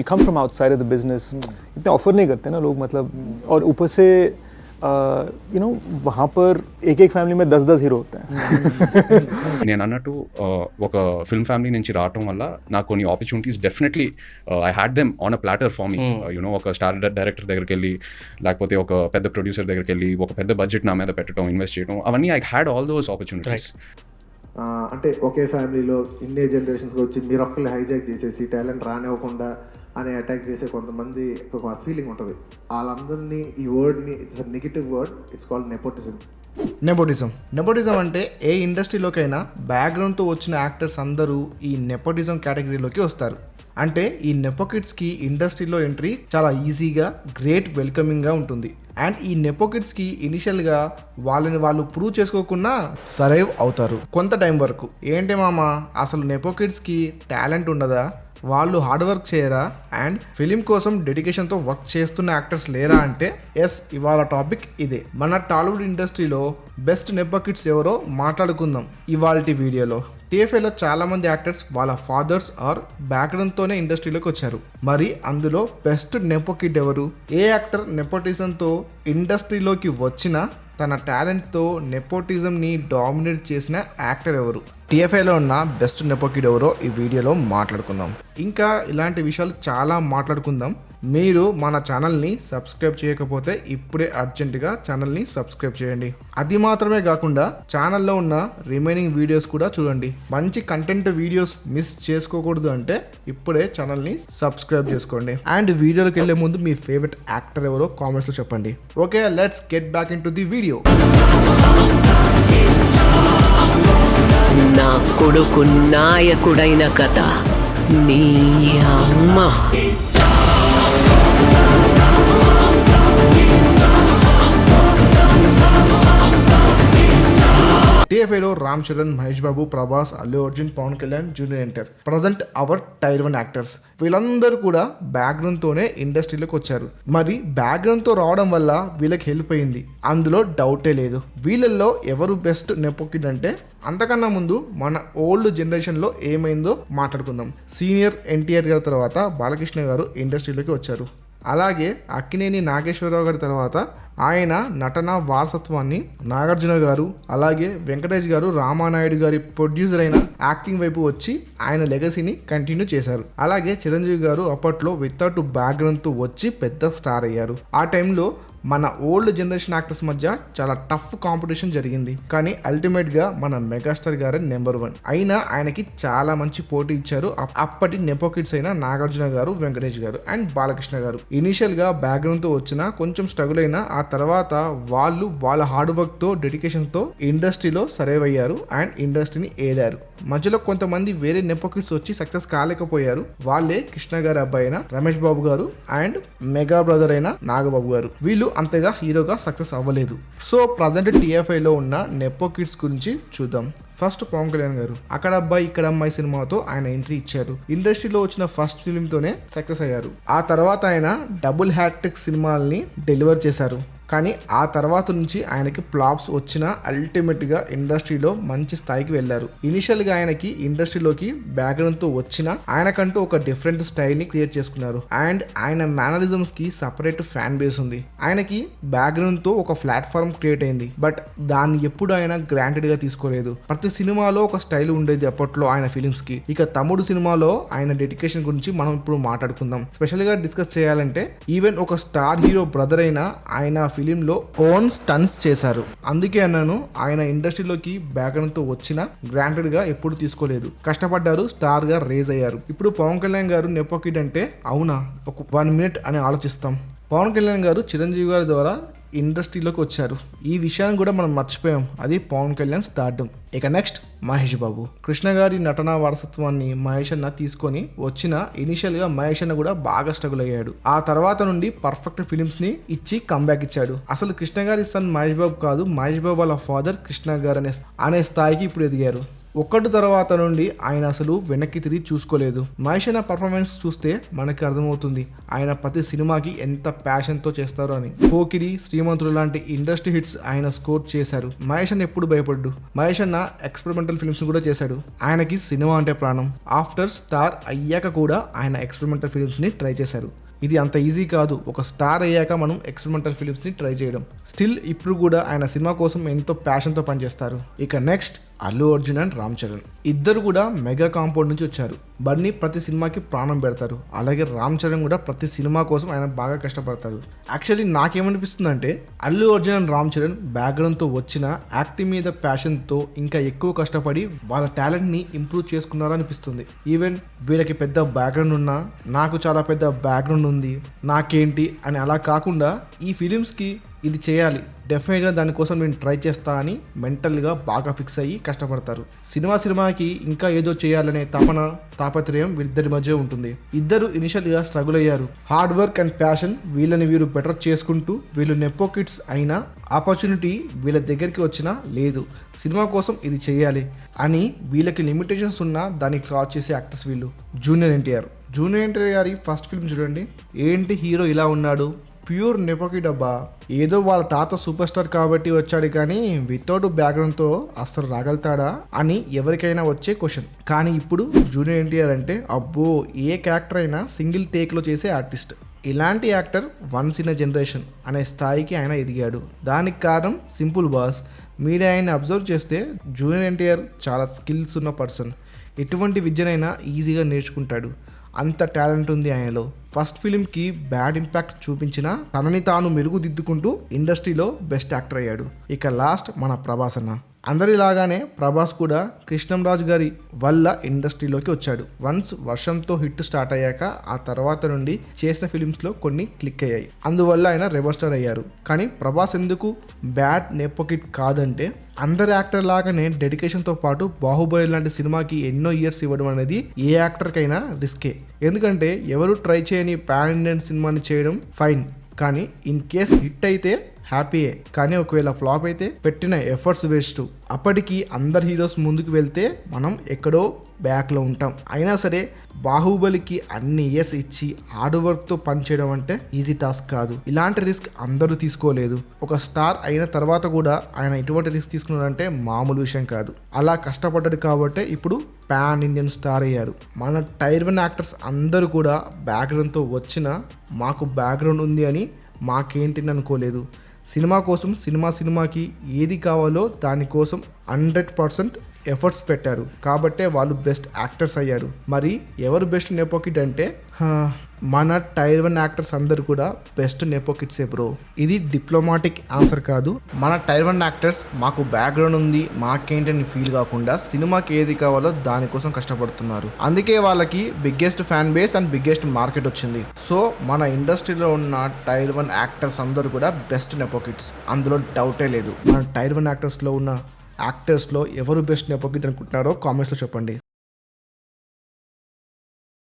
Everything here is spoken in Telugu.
when you come from outside of the business, इतने ऑफर नहीं करते ना लोग, मतलब और ऊपर से यू नो वहाँ पर एक फैमिली में 10 हीरो होते हैं. నేను అన్నట్టు ఒక ఫిల్మ్ ఫ్యామిలీ నుంచి రావటం వల్ల నాకు కొన్ని opportunities definitely I had them on a platter for me. You know ఒక స్టార్ డైరెక్టర్ దగ్గరికి వెళ్ళి, లేకపోతే ఒక పెద్ద ప్రొడ్యూసర్ దగ్గరికి వెళ్ళి ఒక పెద్ద బడ్జెట్ నా మీద పెట్టడం, ఇన్వెస్ట్ చేయడం, అవన్నీ I had all those opportunities. అంటే ఒకే ఫ్యామిలీలో ఇన్నే జనరేషన్స్గా వచ్చి మీరు ఒక్కళ్ళు హైజాక్ చేసేసి టాలెంట్ రానివ్వకుండా అని అటాక్ చేసే కొంతమంది ఒక ఫీలింగ్ ఉంటుంది. వాళ్ళందరినీ ఈ వర్డ్ని it's negative word, it's called nepotism. Nepotism అంటే ఏ ఇండస్ట్రీలోకైనా బ్యాక్గ్రౌండ్తో వచ్చిన యాక్టర్స్ అందరూ ఈ నెపోటిజం కేటగిరీలోకి వస్తారు. అంటే ఈ నెపో కిడ్స్కి ఇండస్ట్రీలో ఎంట్రీ చాలా ఈజీగా, గ్రేట్ వెల్కమింగ్గా ఉంటుంది. అండ్ ఈ నెపో కిడ్స్కి ఇనిషియల్గా వాళ్ళని వాళ్ళు ప్రూవ్ చేసుకోకుండా సర్వైవ్ అవుతారు కొంత టైం వరకు. ఏంటి మామ, అసలు నెపో కిడ్స్కి టాలెంట్ ఉండదా, వాళ్ళు హార్డ్ వర్క్ చేయరా, అండ్ ఫిలిం కోసం డెడికేషన్తో వర్క్ చేస్తున్న యాక్టర్స్ లేరా అంటే ఎస్, ఇవాళ టాపిక్ ఇదే. మన టాలీవుడ్ ఇండస్ట్రీలో బెస్ట్ నెపో కిడ్స్ ఎవరో మాట్లాడుకుందాం ఇవాల్టి వీడియోలో. టీఎఫ్ఐలో చాలామంది యాక్టర్స్ వాళ్ళ ఫాదర్స్ ఆర్ బ్యాక్గ్రౌండ్తోనే ఇండస్ట్రీలోకి వచ్చారు. మరి అందులో బెస్ట్ నెపో కిడ్ ఎవరు? ఏ యాక్టర్ నెపోటిజంతో ఇండస్ట్రీలోకి వచ్చినా తన టాలెంట్తో నెపోటిజంని డామినేట్ చేసిన యాక్టర్ ఎవరు? టీఎఫ్ఐలో ఉన్న బెస్ట్ నెపో కిడ్ ఎవరో ఈ వీడియోలో మాట్లాడుకుందాం. ఇంకా ఇలాంటి విషయాలు చాలా మాట్లాడుకుందాం. మీరు మన ఛానల్ని సబ్స్క్రైబ్ చేయకపోతే ఇప్పుడే అర్జెంటుగా ఛానల్ని సబ్స్క్రైబ్ చేయండి. అది మాత్రమే కాకుండా ఛానల్లో ఉన్న రిమైనింగ్ వీడియోస్ కూడా చూడండి. మంచి కంటెంట్ వీడియోస్ మిస్ చేసుకోకూడదు అంటే ఇప్పుడే ఛానల్ని సబ్స్క్రైబ్ చేసుకోండి. అండ్ వీడియోలోకి వెళ్ళే ముందు మీ ఫేవరెట్ యాక్టర్ ఎవరో కామెంట్స్లో చెప్పండి. Okay, let's get back into the video. నా కొడుకు నాయకుడైన కథ నీ అమ్మ. టీఎఫ్ఐలో Ram Charan, Mahesh Babu, Prabhas, Allu Arjun, Pawan Kalyan junior NTR present our tier 1 actors. వీళ్ళందరూ కూడా బ్యాక్గ్రౌండ్తోనే ఇండస్ట్రీలోకి వచ్చారు. మరి బ్యాక్గ్రౌండ్తో రావడం వల్ల వీళ్ళకి హెల్ప్ అయింది, అందులో డౌటే లేదు. వీళ్ళల్లో ఎవరు బెస్ట్ నెపో కిడ్ అంటే అంతకన్నా ముందు మన ఓల్డ్ జనరేషన్లో ఏమైందో మాట్లాడుకుందాం. సీనియర్ ఎన్టీఆర్ గారి తర్వాత బాలకృష్ణ గారు ఇండస్ట్రీలోకి వచ్చారు. అలాగే అక్కినేని నాగేశ్వరరావు గారి తర్వాత ఆయన నటన వారసత్వాన్ని నాగార్జున గారు, అలాగే వెంకటేష్ గారు రామానాయుడు గారి ప్రొడ్యూసర్ అయిన యాక్టింగ్ వైపు వచ్చి ఆయన లెగసీని కంటిన్యూ చేశారు. అలాగే చిరంజీవి గారు అప్పట్లో వితౌట్ బ్యాక్గ్రౌండ్తో వచ్చి పెద్ద స్టార్ అయ్యారు. ఆ టైంలో మన ఓల్డ్ జనరేషన్ యాక్టర్స్ మధ్య చాలా టఫ్ కాంపిటీషన్ జరిగింది. కానీ అల్టిమేట్గా మన మెగాస్టార్ గారే నెంబర్ 1 అయినా ఆయనకి చాలా మంచి పోటీ ఇచ్చారు అప్పటి నెపో కిడ్స్ అయిన నాగార్జున గారు, వెంకటేష్ గారు అండ్ బాలకృష్ణ గారు. ఇనీషియల్గా బ్యాక్గ్రౌండ్తో వచ్చిన కొంచెం స్ట్రగుల్ అయినా ఆ తర్వాత వాళ్ళు వాళ్ళ హార్డ్ వర్క్తో, డెడికేషన్తో ఇండస్ట్రీలో సర్వైవ్ అయ్యారు అండ్ ఇండస్ట్రీని ఏలారు. మధ్యలో కొంతమంది వేరే నెపో కిడ్స్ వచ్చి సక్సెస్ కాలేకపోయారు. వాళ్ళే కృష్ణ గారి అబ్బాయి అయిన రమేష్ బాబు గారు అండ్ మెగా బ్రదర్ అయిన నాగబాబు గారు. వీళ్ళు అంతగా హీరోగా సక్సెస్ అవ్వలేదు. సో ప్రజెంట్ టీఎఫ్ఐలో ఉన్న నెపో కిడ్స్ గురించి చూద్దాం. ఫస్ట్ పవన్ కళ్యాణ్ గారు అక్కడ అబ్బాయి ఇక్కడ అమ్మాయి సినిమాతో ఆయన ఎంట్రీ ఇచ్చారు. ఇండస్ట్రీలో వచ్చిన ఫస్ట్ ఫిలింతోనే సక్సెస్ అయ్యారు. ఆ తర్వాత ఆయన డబుల్ హ్యాట్రిక్ సినిమాల్ని డెలివర్ చేశారు. కానీ ఆ తర్వాత నుంచి ఆయనకి ఫ్లాప్స్ వచ్చిన అల్టిమేట్గా ఇండస్ట్రీలో మంచి స్థాయికి వెళ్ళారు. ఇనిషియల్గా ఆయనకి ఇండస్ట్రీలోకి బ్యాక్గ్రౌండ్తో వచ్చిన ఆయనకంటూ ఒక డిఫరెంట్ స్టైల్ని క్రియేట్ చేసుకున్నారు. అండ్ ఆయన మేనరిజమ్స్కి సపరేట్ ఫ్యాన్ బేస్ ఉంది. ఆయనకి బ్యాక్గ్రౌండ్తో ఒక ప్లాట్ఫామ్ క్రియేట్ అయింది. బట్ దాన్ని ఎప్పుడు ఆయన గ్రాంటెడ్గా తీసుకోలేదు. ప్రతి సినిమాలో ఒక స్టైల్ ఉండేది అప్పట్లో ఆయన ఫిలిమ్స్కి. ఇక తమ్ముడు సినిమాలో ఆయన డెడికేషన్ గురించి మనం ఇప్పుడు మాట్లాడుకుందాం. స్పెషల్గా డిస్కస్ చేయాలంటే ఈవెన్ ఒక స్టార్ హీరో బ్రదర్ అయిన ఆయన ఫిలింలో ఓన్ స్టన్స్ చేశారు. అందుకే అన్నాను, ఆయన ఇండస్ట్రీలోకి బ్యాక్గ్రౌండ్తో వచ్చిన గ్రాంటెడ్గా ఎప్పుడు తీసుకోలేదు. కష్టపడ్డారు, స్టార్ గా రేజ్ అయ్యారు. ఇప్పుడు పవన్ కళ్యాణ్ గారు నెపో కిడ్ అంటే అవునా, ఒక 1 మినిట్ అని ఆలోచిస్తాం. పవన్ కళ్యాణ్ గారు చిరంజీవి గారి ద్వారా ఇండస్ట్రీలోకి వచ్చారు. ఈ విషయాన్ని కూడా మనం మర్చిపోయాం. అది పవన్ కళ్యాణ్ స్టార్డమ్. ఇక నెక్స్ట్ మహేష్ బాబు. కృష్ణ గారి నటనా వారసత్వాన్ని మహేష్ అన్న తీసుకొని వచ్చిన ఇనిషియల్గా మహేష్ అన్న కూడా బాగా స్ట్రగుల్ అయ్యాడు. ఆ తర్వాత నుండి పర్ఫెక్ట్ ఫిలిమ్స్ ని ఇచ్చి కంబ్యాక్ ఇచ్చాడు. అసలు కృష్ణ గారి సన్ మహేష్ బాబు కాదు, మహేష్ బాబు వాళ్ళ ఫాదర్ కృష్ణ గారు అనే స్థాయికి ఇప్పుడు ఎదిగారు. ఒక్కటి తర్వాత నుండి ఆయన అసలు వెనక్కి తిరిగి చూసుకోలేదు. మహేష్ అన్న పర్ఫార్మెన్స్ చూస్తే మనకి అర్థమవుతుంది ఆయన ప్రతి సినిమాకి ఎంత ప్యాషన్తో చేస్తారో అని. పోకిరి, శ్రీమంతుడు లాంటి ఇండస్ట్రీ హిట్స్ ఆయన స్కోర్ చేశారు. మహేష్ అన్న ఎప్పుడు భయపడ్డు. మహేష్ అన్న ఎక్స్పెరిమెంటల్ ఫిల్మ్స్ కూడా చేశాడు. ఆయనకి సినిమా అంటే ప్రాణం. ఆఫ్టర్ స్టార్ అయ్యాక కూడా ఆయన ఎక్స్పెరిమెంటల్ ఫిల్మ్స్ ని ట్రై చేశారు. ఇది అంత ఈజీ కాదు, ఒక స్టార్ అయ్యాక మనం ఎక్స్పెరిమెంటల్ ఫిలిమ్స్ని ట్రై చేయడం. స్టిల్ ఇప్పుడు కూడా ఆయన సినిమా కోసం ఎంతో ప్యాషన్తో పనిచేస్తారు. ఇక నెక్స్ట్ అల్లు అర్జున్ అండ్ రామ్ చరణ్. ఇద్దరు కూడా మెగా కాంపౌండ్ నుంచి వచ్చారు. బన్నీ ప్రతి సినిమాకి ప్రాణం పెడతారు. అలాగే రామ్ చరణ్ కూడా ప్రతి సినిమా కోసం ఆయన బాగా కష్టపడతారు. యాక్చువల్లీ నాకేమనిపిస్తుందంటే అల్లు అర్జున్ అండ్ రామ్ చరణ్ బ్యాక్గ్రౌండ్తో వచ్చిన యాక్టింగ్ మీద ప్యాషన్తో ఇంకా ఎక్కువ కష్టపడి వాళ్ళ టాలెంట్ని ఇంప్రూవ్ చేసుకున్నారో అనిపిస్తుంది. ఈవెన్ వీళ్ళకి పెద్ద బ్యాక్గ్రౌండ్ ఉన్నా, నాకు చాలా పెద్ద బ్యాక్గ్రౌండ్ ఉంది నాకేంటి అని అలా కాకుండా ఈ ఫిలిమ్స్కి ఇది చేయాలి, డెఫినెట్గా దానికోసం నేను ట్రై చేస్తా అని మెంటల్గా బాగా ఫిక్స్ అయ్యి కష్టపడతారు. సినిమాకి ఇంకా ఏదో చేయాలనే తాపత్రయం వీళ్ళిద్దరి మధ్య ఉంటుంది. ఇద్దరు ఇనిషియల్గా స్ట్రగుల్ అయ్యారు. హార్డ్ వర్క్ అండ్ ప్యాషన్ వీళ్ళని వీరు బెటర్ చేసుకుంటూ వీళ్ళు నెపో కిడ్స్ అయినా ఆపర్చునిటీ వీళ్ళ దగ్గరికి వచ్చినా లేదు, సినిమా కోసం ఇది చేయాలి అని వీళ్ళకి లిమిటేషన్స్ ఉన్నా దాన్ని క్రాస్ చేసే యాక్టర్స్ వీళ్ళు. జూనియర్ ఎన్టీఆర్ గారి ఫస్ట్ ఫిల్మ్ చూడండి, ఏంటి హీరో ఇలా ఉన్నాడు, ప్యూర్ నెపోకి డబ్బా. ఏదో వాళ్ళ తాత సూపర్ స్టార్ కాబట్టి వచ్చాడు కానీ వితౌట్ బ్యాక్గ్రౌండ్తో అస్సలు రాగలుగుతాడా అని ఎవరికైనా వచ్చే క్వశ్చన్. కానీ ఇప్పుడు జూనియర్ ఎన్టీఆర్ అంటే అబ్బో, ఏ క్యారెక్టర్ అయినా సింగిల్ టేక్లో చేసే ఆర్టిస్ట్. ఇలాంటి actor once in a generation అనే స్థాయికి ఆయన ఎదిగాడు. దానికి కారణం సింపుల్ బాస్. మీరు ఆయన అబ్జర్వ్ చేస్తే జూనియర్ ఎన్టీఆర్ చాలా స్కిల్స్ ఉన్న పర్సన్. ఎటువంటి విద్యనైనా ఈజీగా నేర్చుకుంటాడు. అంత టాలెంట్ ఉంది ఆయనలో. ఫస్ట్ ఫిలింకి బ్యాడ్ ఇంపాక్ట్ చూపించినా తనని తాను మెరుగుదిద్దుకుంటూ ఇండస్ట్రీలో బెస్ట్ యాక్టర్ అయ్యాడు. ఇక లాస్ట్ మన ప్రభాస్ అన్న. అందరిలాగానే ప్రభాస్ కూడా కృష్ణంరాజు గారి వల్ల ఇండస్ట్రీలోకి వచ్చాడు. వన్స్ వర్షంతో హిట్ స్టార్ట్ అయ్యాక ఆ తర్వాత నుండి చేసిన ఫిలిమ్స్లో కొన్ని క్లిక్ అయ్యాయి. అందువల్ల ఆయన రెబల్ స్టార్ అయ్యారు. కానీ ప్రభాస్ ఎందుకు బ్యాడ్ నెపోకిట్ కాదంటే అందరు యాక్టర్ లాగానే డెడికేషన్తో పాటు బాహుబలి లాంటి సినిమాకి ఎన్నో ఇయర్స్ ఇవ్వడం అనేది ఏ యాక్టర్కైనా రిస్కే. ఎందుకంటే ఎవరు ట్రై చేయని పాన్ ఇండియన్ సినిమాని చేయడం ఫైన్, కానీ ఇన్ కేస్ హిట్ అయితే హ్యాపీయే. కానీ ఒకవేళ ఫ్లాప్ అయితే పెట్టిన ఎఫర్ట్స్ వేస్ట్. అప్పటికి అందరు హీరోస్ ముందుకు వెళ్తే మనం ఎక్కడో బ్యాక్లో ఉంటాం. అయినా సరే బాహుబలికి అన్ని ఇయర్స్ ఇచ్చి హార్డ్ వర్క్తో పనిచేయడం అంటే ఈజీ టాస్క్ కాదు. ఇలాంటి రిస్క్ అందరూ తీసుకోలేదు. ఒక స్టార్ అయిన తర్వాత కూడా ఆయన ఎటువంటి రిస్క్ తీసుకున్నారంటే మామూలు విషయం కాదు. అలా కష్టపడ్డాడు కాబట్టే ఇప్పుడు పాన్ ఇండియన్ స్టార్ అయ్యారు. మన టైర్ 1 యాక్టర్స్ అందరూ కూడా బ్యాక్గ్రౌండ్తో వచ్చినా మాకు బ్యాక్గ్రౌండ్ ఉంది అని మాకేంటి అనుకోలేదు. సినిమా కోసం సినిమాకి ఏది కావాలో దానికోసం 100% ఎఫర్ట్స్ పెట్టారు. కాబట్టే వాళ్ళు బెస్ట్ యాక్టర్స్ అయ్యారు. మరి ఎవరు బెస్ట్ నెపోకిడ్ అంటే మన టైర్ 1 యాక్టర్స్ అందరు కూడా బెస్ట్ నెపోకిడ్సే బ్రో. ఇది డిప్లొమాటిక్ ఆన్సర్ కాదు. మన టైర్ 1 యాక్టర్స్ మాకు బ్యాక్గ్రౌండ్ ఉంది మాకేంటని ఫీల్ కాకుండా సినిమాకి ఏది కావాలో దానికోసం కష్టపడుతున్నారు. అందుకే వాళ్ళకి biggest fan base and biggest market వచ్చింది. సో మన ఇండస్ట్రీలో ఉన్న టైర్ 1 యాక్టర్స్ అందరూ కూడా బెస్ట్ నెపోకిడ్స్, అందులో డౌటే లేదు. మన టైర్ 1 యాక్టర్స్లో ఉన్న యాక్టర్స్లో ఎవరు బెస్ట్ నెపోకిడ్ అనుకుంటున్నారో కామెంట్స్లో చెప్పండి.